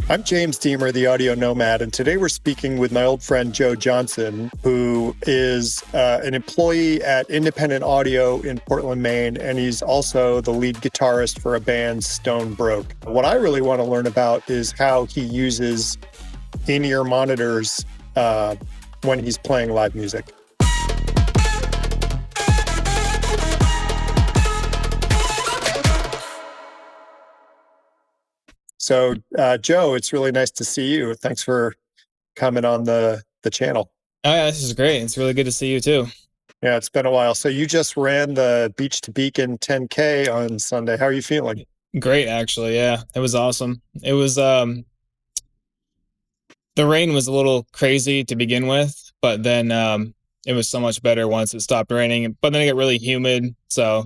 I'm James Demer, the audio nomad, and today we're speaking with my old friend Joe Johnson, who is an employee at Independent Audio in Portland, Maine, and he's also the lead guitarist for a band, Stone Broke. What I really want to learn about is how he uses in-ear monitors when he's playing live music. So, Joe, it's really nice to see you. Thanks for coming on the channel. Oh, yeah, this is great. It's really good to see you too. Yeah, it's been a while. So you just ran the Beach to Beacon 10K on Sunday. How are you feeling? Great, actually. Yeah, it was awesome. It was, the rain was a little crazy to begin with, but then it was so much better once it stopped raining. But then it got really humid. So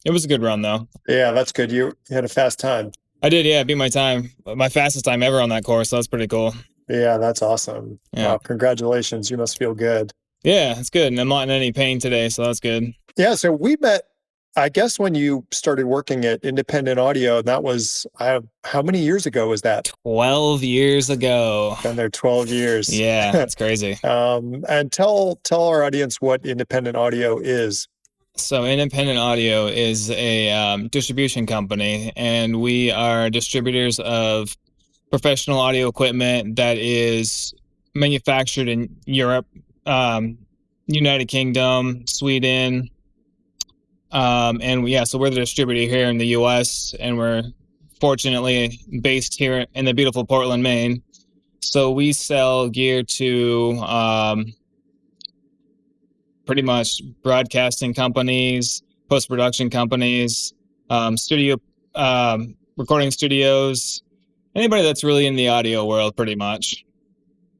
it was a good run, though. Yeah, that's good. You had a fast time. I did, yeah. Beat my time, my fastest time ever on that course. So that's pretty cool. Yeah, that's awesome. Yeah. Wow, congratulations. You must feel good. Yeah, it's good. And I'm not in any pain today, so that's good. Yeah, so we met, I guess, when you started working at Independent Audio. That was, how many years ago was that? 12 years ago. Been there 12 years. Yeah, that's crazy. And tell our audience what Independent Audio is. So Independent Audio is a distribution company, and we are distributors of professional audio equipment that is manufactured in Europe, United Kingdom, Sweden, and so we're the distributor here in the U.S., and we're fortunately based here in the beautiful Portland, Maine. So we sell gear to pretty much broadcasting companies, post-production companies, recording studios, anybody that's really in the audio world, pretty much.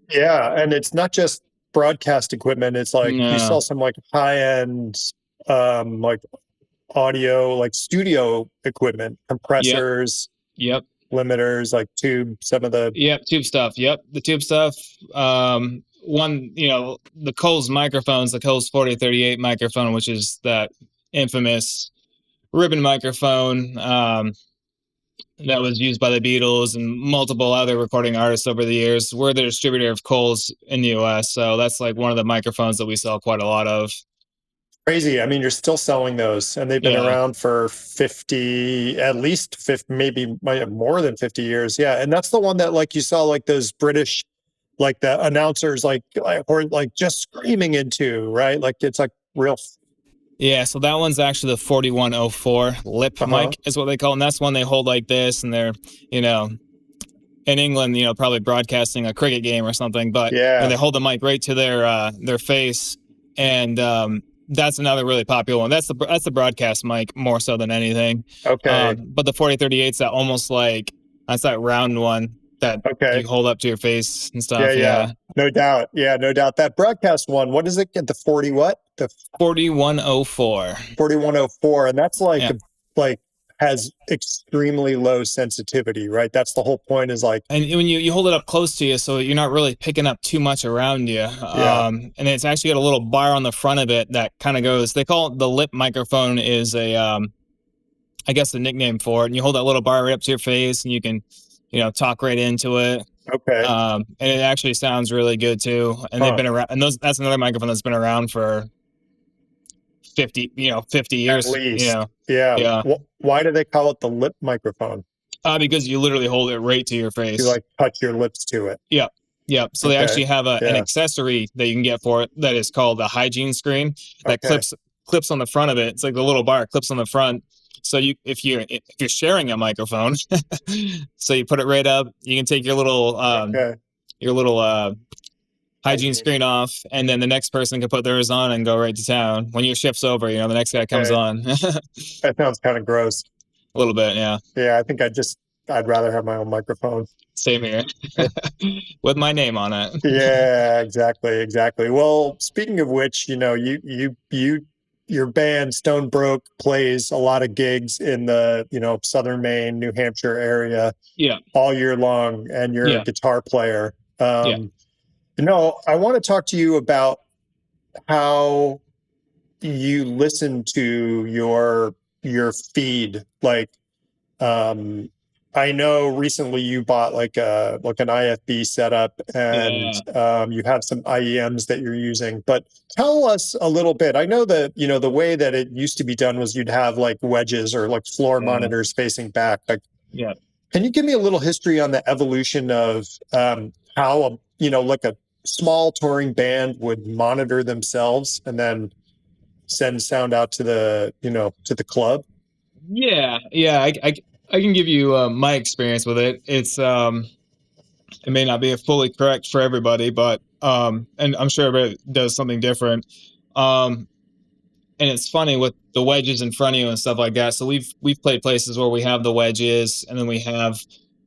Yeah, and it's not just broadcast equipment. It's like you sell some like high-end like audio, like studio equipment, compressors, yep, limiters, like tube stuff. Yep, the tube stuff. The Coles microphones, the Coles 4038 microphone, which is that infamous ribbon microphone that was used by the Beatles and multiple other recording artists over the years. We're the distributor of Coles in the US, so that's like one of the microphones that we sell quite a lot of. Crazy. I mean, you're still selling those, and they've been around for 50, at least 50, maybe more than 50 years. Yeah, and that's the one that like you saw like those British, like the announcers or just screaming into, right? Like it's like real. Yeah, so that one's actually the 4104 lip mic is what they call it. And that's one they hold like this, and they're, in England, probably broadcasting a cricket game or something, but they hold the mic right to their face. And that's another really popular one. That's the broadcast mic more so than anything. Okay. But the 4038's that's that round one that you hold up to your face and stuff. Yeah. No doubt. Yeah, no doubt. That broadcast one, what does it get? The 40 what? The 4104. 4104. And that's like has extremely low sensitivity, right? That's the whole point is like. And when you hold it up close to you, so you're not really picking up too much around you. And it's actually got a little bar on the front of it that kind of goes, they call it the lip microphone is I guess the nickname for it. And you hold that little bar right up to your face and you can, talk right into it. Okay. And it actually sounds really good too. And they've been around, and that's another microphone that's been around for 50 years. At least. Yeah. Why do they call it the lip microphone? Because you literally hold it right to your face. You like touch your lips to it. Yep. So they actually have an accessory that you can get for it that is called a hygiene screen that clips on the front of it. It's like the little bar clips on the front. So if you're sharing a microphone, so you put it right up, you can take your little hygiene screen off, and then the next person can put theirs on and go right to town. When your shift's over, the next guy comes on. That sounds kind of gross. A little bit, yeah. Yeah, I think I'd rather have my own microphone. Same here. With my name on it. Yeah, exactly. Well, speaking of which, your band Stone Broke plays a lot of gigs in the, Southern Maine, New Hampshire area all year long, and you're a guitar player. I want to talk to you about how you listen to your feed, like I know recently you bought like an IFB setup, and you have some IEMs that you're using. But tell us a little bit. I know that the way that it used to be done was you'd have like wedges or like floor monitors facing back. Like, Yeah. can you give me a little history on the evolution of how like a small touring band would monitor themselves and then send sound out to the to the club? Yeah, I can give you my experience with it. It may not be fully correct for everybody, but and I'm sure everybody does something different. Um, and it's funny with the wedges in front of you and stuff like that. So we've played places where we have the wedges, and then we have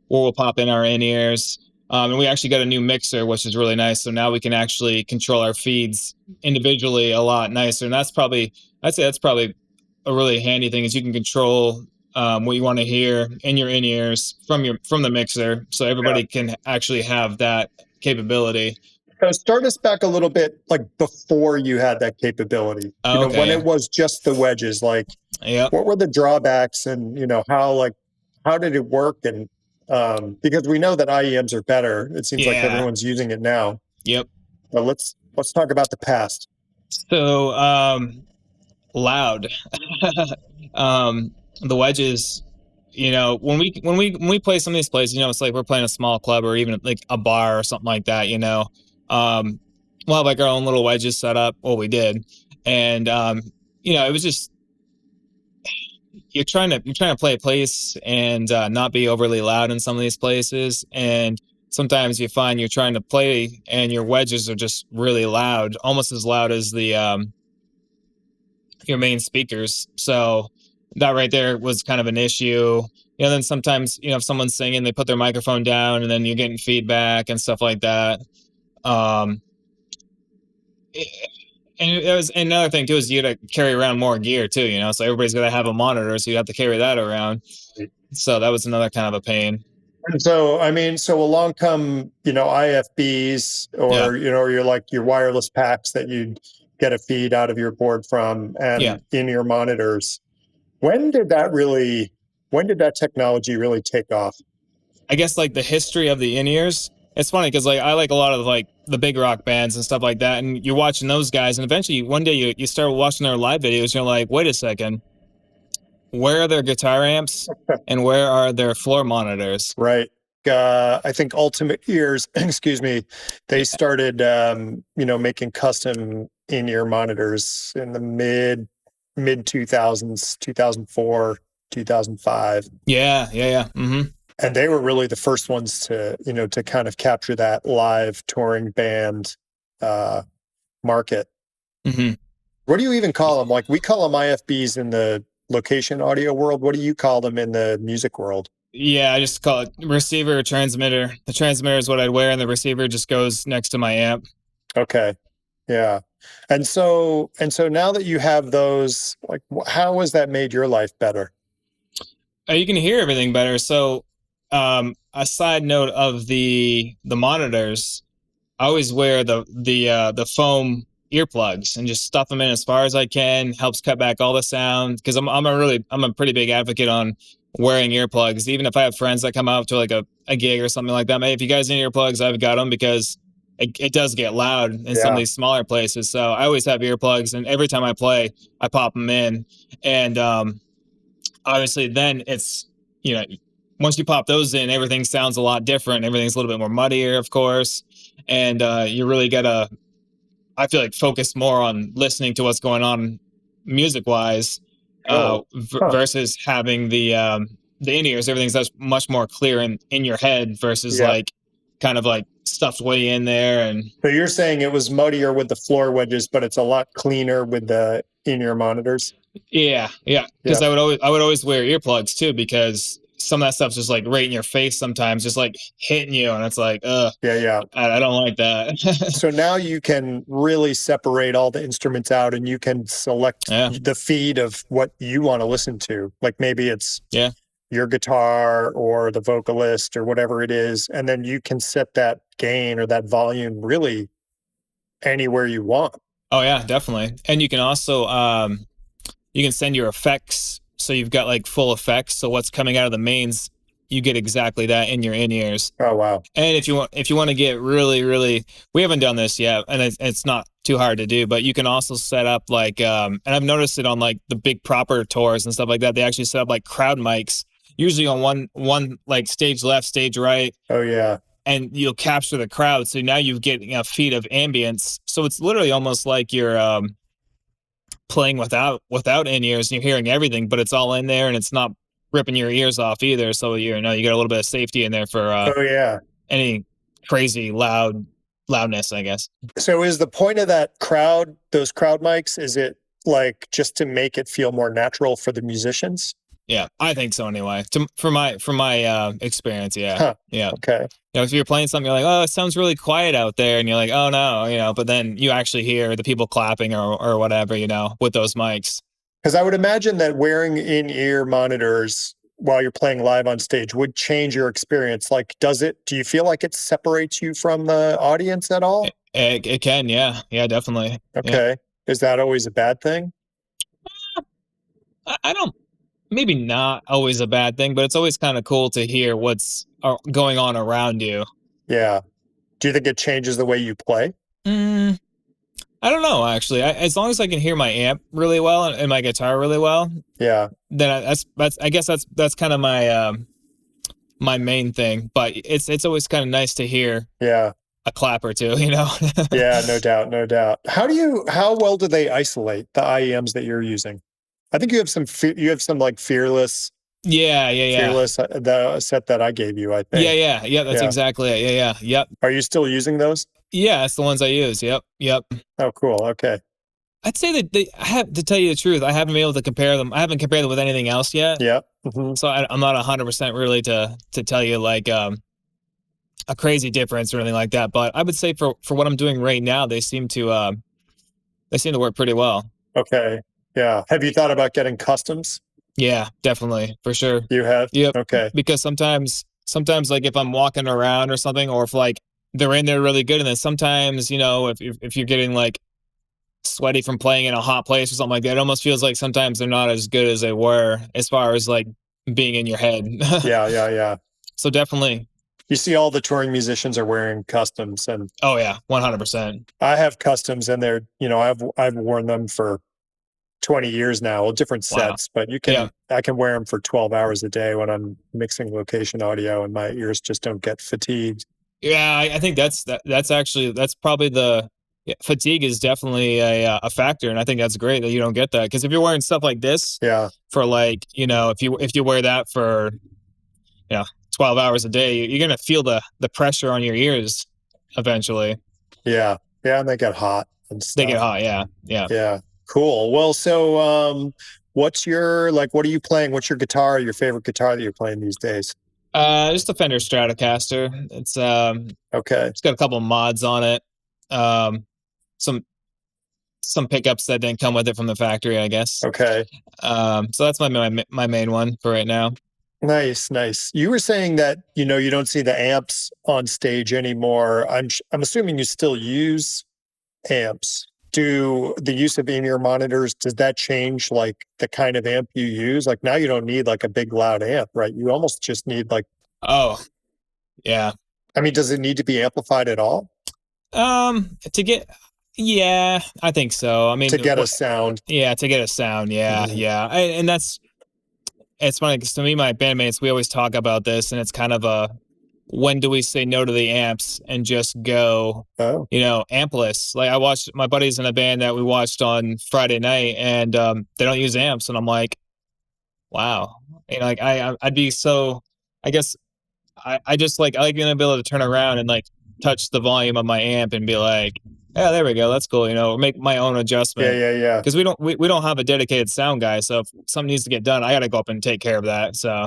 where we'll pop in our in ears. And we actually got a new mixer, which is really nice. So now we can actually control our feeds individually a lot nicer. And I'd say that's probably a really handy thing is you can control what you want to hear in your in ears from the mixer, so everybody can actually have that capability. So start us back a little bit, like before you had that capability. When it was just the wedges. Like, what were the drawbacks, and how did it work? And because we know that IEMs are better, it seems like everyone's using it now. Yep. But let's talk about the past. So loud. The wedges, when we play some of these places, it's like we're playing a small club or even like a bar or something like that, we'll have like our own little wedges set up. Well, we did. And it was just you're trying to play a place and not be overly loud in some of these places. And sometimes you find you're trying to play and your wedges are just really loud, almost as loud as the your main speakers. So that right there was kind of an issue. Then sometimes, if someone's singing, they put their microphone down and then you're getting feedback and stuff like that. And it was another thing too, is you got to carry around more gear too, so everybody's got to have a monitor. So you have to carry that around. So that was another kind of a pain. And so, so along come, IFBs or, your wireless packs that you'd get a feed out of your board from and in your monitors. When did that technology really take off? I guess like the history of the in-ears. It's funny because like I like a lot of like the big rock bands and stuff like that, and you're watching those guys, and eventually one day you start watching their live videos, and you're like, wait a second, where are their guitar amps and where are their floor monitors? Right. I think Ultimate Ears, excuse me, they started making custom in-ear monitors in the mid 2000s, 2004, 2005. Yeah. Mm-hmm. And they were really the first ones to kind of capture that live touring band market. Mm-hmm. What do you even call them? Like, we call them IFBs in the location audio world. What do you call them in the music world? Yeah, I just call it receiver or transmitter. The transmitter is what I'd wear, and the receiver just goes next to my amp. Okay. Yeah. And so now that you have those, like, how has that made your life better? You can hear everything better. So, a side note of the monitors, I always wear the foam earplugs and just stuff them in as far as I can. Helps cut back all the sound, because I'm a pretty big advocate on wearing earplugs. Even if I have friends that come out to like a gig or something like that, hey, if you guys need earplugs, I've got them, because it does get loud in some of these smaller places. So I always have earplugs, and every time I play, I pop them in. And obviously then it's, once you pop those in, everything sounds a lot different. Everything's a little bit more muddier, of course. And you really gotta, I feel like, focus more on listening to what's going on music-wise versus having the in-ears. Everything's just much more clear in your head versus like kind of like stuffed way in there. And so you're saying it was muddier with the floor wedges, but it's a lot cleaner with the in-ear monitors? Yeah. Because I would always wear earplugs too, because some of that stuff's just like right in your face sometimes, just like hitting you, and it's like, I don't like that. So now you can really separate all the instruments out, and you can select the feed of what you want to listen to. Like maybe it's your guitar or the vocalist or whatever it is, and then you can set that gain or that volume really anywhere you want. Oh yeah, definitely. And you can also you can send your effects, so you've got like full effects. So what's coming out of the mains, you get exactly that in your in-ears. Oh, wow. And if you want to get really, really, we haven't done this yet, and it's not too hard to do, but you can also set up like, and I've noticed it on like the big proper tours and stuff like that. They actually set up like crowd mics, usually on one like stage left, stage right. Oh, yeah. And you'll capture the crowd. So now you get a feed of ambience. So it's literally almost like you're playing without in-ears, and you're hearing everything, but it's all in there, and it's not ripping your ears off either. So you got a little bit of safety in there for any crazy loudness, I guess. So is the point of those crowd mics, is it like just to make it feel more natural for the musicians? Yeah, I think so anyway. From my experience, yeah. Huh. Yeah. Okay. If you're playing something, you're like, oh, it sounds really quiet out there, and you're like, oh no, but then you actually hear the people clapping or whatever, with those mics. Because I would imagine that wearing in-ear monitors while you're playing live on stage would change your experience. Like, do you feel like it separates you from the audience at all? It can, yeah. Yeah, definitely. Okay. Yeah. Is that always a bad thing? I don't, maybe not always a bad thing, but it's always kind of cool to hear what's going on around you. Yeah. Do you think it changes the way you play? I don't know, actually. As long as I can hear my amp really well and my guitar really well, yeah, then I guess that's kind of my my main thing. But it's always kind of nice to hear a clap or two, Yeah, no doubt. How well do they isolate the IEMs that you're using? I think you have some like Fearless. Fearless, the set that I gave you, I think. Yeah. That's exactly it. Yep. Are you still using those? Yeah, that's the ones I use. Yep. Oh, cool. Okay. I'd say that I have to tell you the truth. I haven't been able to compare them. I haven't compared them with anything else yet. Yeah. Mm-hmm. So I'm not 100% really to tell you like a crazy difference or anything like that. But I would say for what I'm doing right now, they seem to work pretty well. Okay. Yeah. Have you thought about getting customs? Yeah, definitely, for sure. You have? Yep. Okay. Because sometimes like if I'm walking around or something, or if like they're in there really good, and then sometimes if you're getting like sweaty from playing in a hot place or something like that, it almost feels like sometimes they're not as good as they were as far as like being in your head. Yeah. So definitely. You see all the touring musicians are wearing customs, and oh yeah, 100%. I have customs, and they're I've worn them for 20 years now, different sets, but I can wear them for 12 hours a day when I'm mixing location audio, and my ears just don't get fatigued. Yeah, I think that's probably fatigue is definitely a factor, and I think that's great that you don't get that, because if you're wearing stuff like this, for like if you wear that for 12 hours a day, you're gonna feel the pressure on your ears eventually. Yeah, and they get hot and stuff. They get hot, yeah. Cool. Well, so what are you playing? What's your favorite guitar that you're playing these days? Just a Fender Stratocaster. It's okay. It's got a couple of mods on it. Some pickups that didn't come with it from the factory, I guess. Okay. So that's my main one for right now. Nice. You were saying that you don't see the amps on stage anymore. I'm assuming you still use amps. Do the use of in-ear monitors, does that change like the kind of amp you use? Like now you don't need like a big loud amp, right? You almost just need like. Oh, yeah. I mean, does it need to be amplified at all? Yeah, I think so. I mean, to get a sound. Yeah, to get a sound. Yeah, mm-hmm. Yeah. And it's funny because to me, my bandmates, we always talk about this, and it's kind of when do we say no to the amps and just go, ampless? Like I watched my buddies in a band that we watched on Friday night, and they don't use amps, and I'm like, wow, like I'd be so. I guess I just like being able to turn around and like touch the volume of my amp and be like, yeah, there we go, that's cool, make my own adjustment. Yeah. Because we don't have a dedicated sound guy, so if something needs to get done, I got to go up and take care of that. So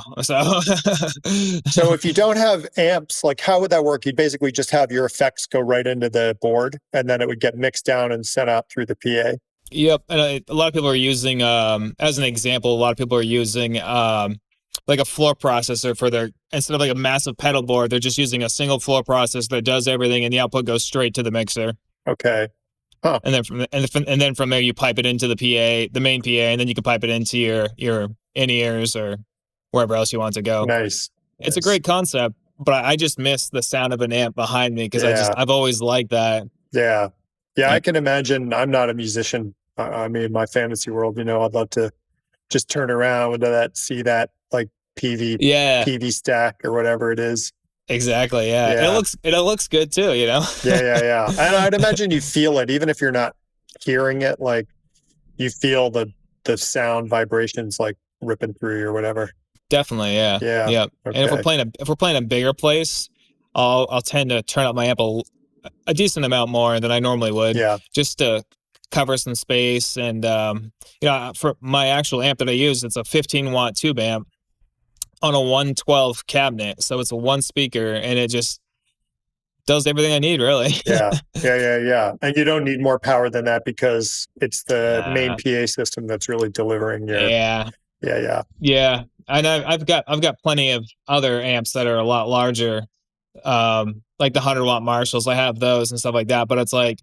if you don't have amps, like how would that work? You'd basically just have your effects go right into the board, and then it would get mixed down and sent out through the PA. Yep, and a lot of people are using, as an example, like a floor processor instead of like a massive pedal board, they're just using a single floor processor that does everything, and the output goes straight to the mixer. Okay. Huh. And then from there you pipe it into the main PA, and then you can pipe it into your in-ears or wherever else you want to go. Nice. It's a great concept, but I just miss the sound of an amp behind me because I've always liked that. Yeah. I can imagine. I'm not a musician. I mean, my fantasy world, I'd love to just turn around to see that like PV stack or whatever it is. Exactly. Yeah. And it looks good too, Yeah. And I'd imagine you feel it, even if you're not hearing it, like you feel the sound vibrations like ripping through you or whatever. Definitely. Yeah. Okay. And if we're playing a bigger place, I'll tend to turn up my amp a decent amount more than I normally would. Yeah. Just to cover some space. And, for my actual amp that I use, it's a 15-watt tube amp on a 112 cabinet. So it's a one speaker and it just does everything I need, really. Yeah. And you don't need more power than that because it's the main PA system that's really delivering your. Yeah. And I've got plenty of other amps that are a lot larger, like the 100-watt Marshalls. I have those and stuff like that. But it's like,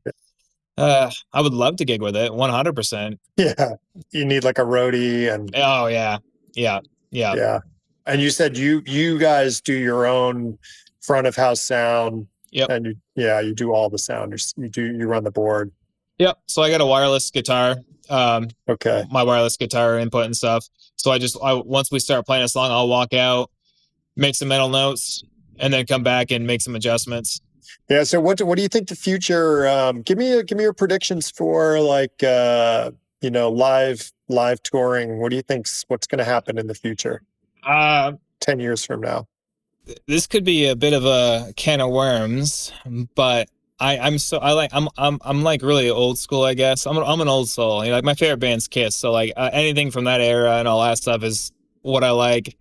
I would love to gig with it, 100%. Yeah, you need like a roadie and. Oh yeah. And you said you guys do your own front of house sound. Yep. And you do all the sound. You run the board. Yep. So I got a wireless guitar. Okay. My wireless guitar input and stuff. So once we start playing a song, I'll walk out, make some mental notes, and then come back and make some adjustments. Yeah. So what do you think the future? Give me your predictions for like live touring. What do you think's what's going to happen in the future? 10 years from now. This could be a bit of a can of worms, but I'm like really old school, I guess. I'm an old soul. Like my favorite band's Kiss, so like anything from that era and all that stuff is what I like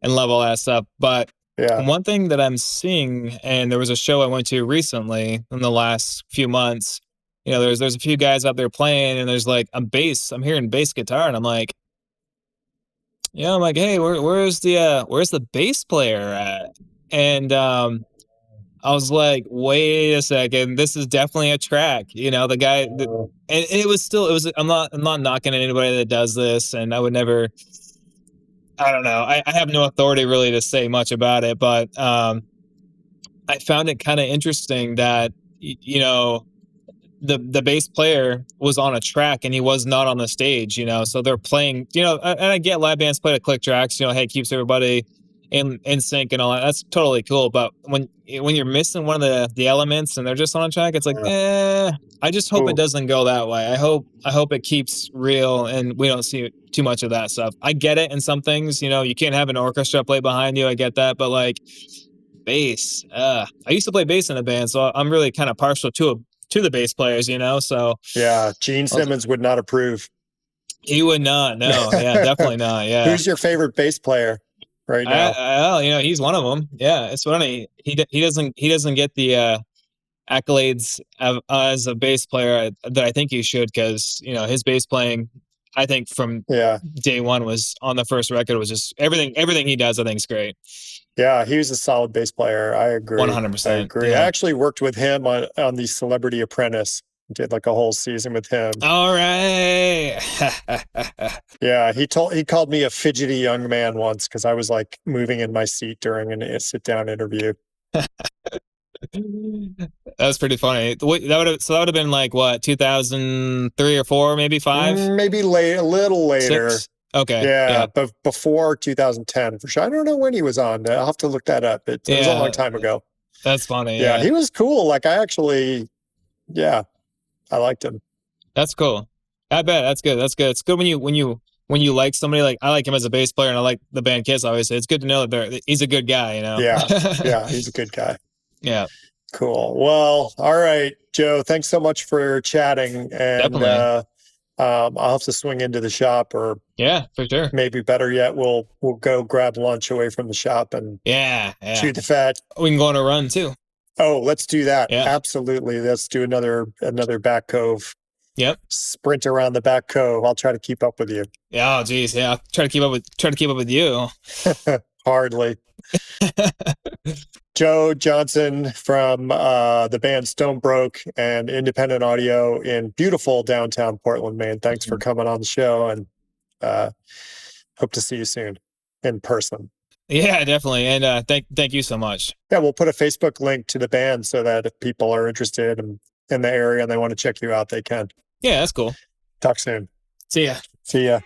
and love all that stuff. But one thing that I'm seeing, and there was a show I went to recently in the last few months. There's a few guys out there playing, and there's like a bass. I'm hearing bass guitar, and I'm like, hey, where's the bass player at? And I was like, wait a second, this is definitely a track. The guy, and it was. I'm not knocking anybody that does this, and I would never. I don't know. I have no authority really to say much about it, but I found it kind of interesting that the bass player was on a track and he was not on the stage, so they're playing, and I get live bands play to click tracks, hey, keeps everybody in sync and all that. That's totally cool. But when you're missing one of the elements and they're just on a track, it's like, I just hope it doesn't go that way. I hope it keeps real and we don't see too much of that stuff. I get it in some things, you can't have an orchestra play behind you. I get that. But like bass, I used to play bass in a band, so I'm really kind of partial to the bass players, so. Yeah. Gene Simmons would not approve. He would not. No. Yeah, definitely not. Yeah. Who's your favorite bass player right now? He's one of them. Yeah. It's funny. He doesn't get the accolades as a bass player that I think he should, because, his bass playing, I think from day one was on the first record was just everything he does, I think is great. Yeah, he was a solid bass player. I agree. 100%. I agree. Yeah. I actually worked with him on the Celebrity Apprentice. Did like a whole season with him. All right. Yeah, he called me a fidgety young man once because I was like moving in my seat during a sit-down interview. That was pretty funny. That would have been like what, 2003 or 4, maybe 5? Maybe a little later. 6? Okay. Yeah, but before 2010 for sure. I don't know when he was on. I'll have to look that up. It was a long time ago. That's funny. Yeah, he was cool. Like I liked him. That's cool. I bet that's good. That's good. It's good when you like somebody. Like I like him as a bass player, and I like the band Kiss. Obviously, it's good to know that he's a good guy. Yeah, he's a good guy. Yeah. Cool. Well, all right, Joe. Thanks so much for chatting. And definitely. I'll have to swing into the shop, or for sure. Maybe better yet, we'll go grab lunch away from the shop and chew the fat. We can go on a run too. Oh, let's do that. Yeah. Absolutely. Let's do another back cove. Yep. Sprint around the back cove. I'll try to keep up with you. Yeah. Oh, geez. Yeah. I'll try to keep up with you. Hardly. Joe Johnson from the band Stone Broke and Independent Audio in beautiful downtown Portland, Maine. Thanks for coming on the show, and hope to see you soon in person. Yeah, definitely. And thank you so much. Yeah, we'll put a Facebook link to the band so that if people are interested in the area and they want to check you out, they can. Yeah, that's cool. Talk soon. See ya. See ya.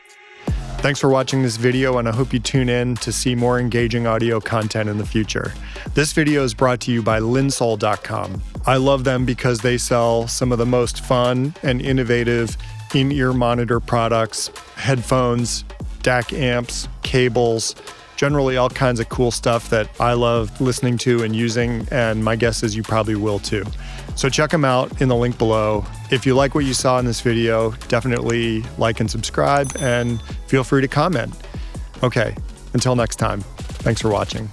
Thanks for watching this video, and I hope you tune in to see more engaging audio content in the future. This video is brought to you by Linsol.com. I love them because they sell some of the most fun and innovative in-ear monitor products, headphones, DAC amps, cables, generally all kinds of cool stuff that I love listening to and using, and my guess is you probably will too. So check them out in the link below. If you like what you saw in this video, definitely like and subscribe, and feel free to comment. Okay, until next time, thanks for watching.